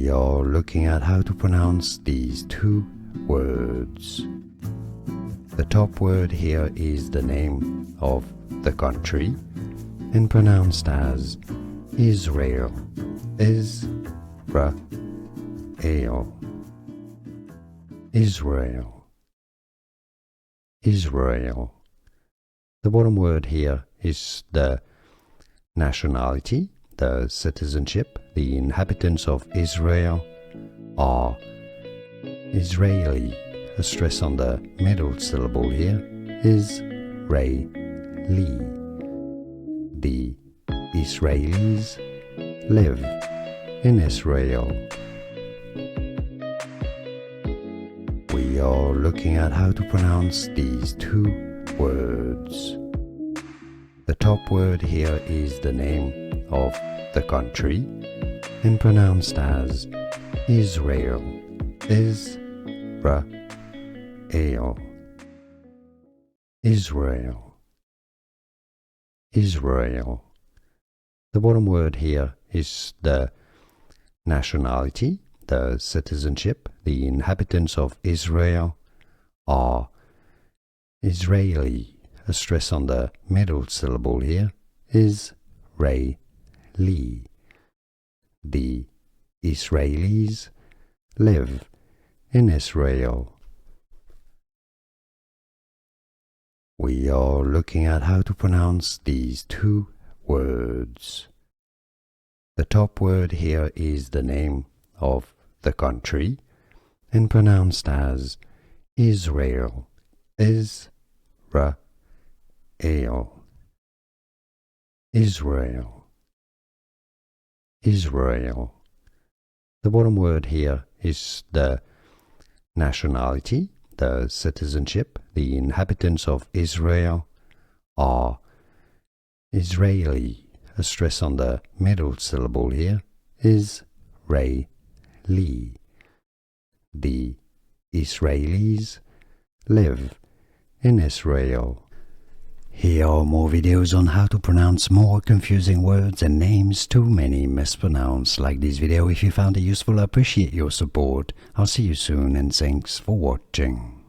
We are looking at how to pronounce these two words. The top word here is the name of the country and pronounced as Israel. Israel. Israel. Israel. The bottom word here is the nationality, the citizenship. The inhabitants of Israel are Israeli. A stress on the middle syllable here is Ray Lee. The Israelis live in Israel. We are looking at how to pronounce these two words. The top word here is the name of the country and pronounced as Israel. Israel. Israel. Israel. The bottom word here is the nationality, the citizenship. The inhabitants of Israel are Israeli. A stress on the middle syllable here is Ray Lee. The Israelis live in Israel. We are looking at how to pronounce these two words. The top word here is the name of the country and pronounced as Israel. Israel. Israel. Israel. The bottom word here is the nationality, the citizenship. The inhabitants of Israel are Israeli. A stress on the middle syllable here is Ray Lee. The Israelis live in Israel. Here are more videos on how to pronounce more confusing words and names too many mispronounced. Like this video if you found it useful. I appreciate your support. I'll see you soon and thanks for watching.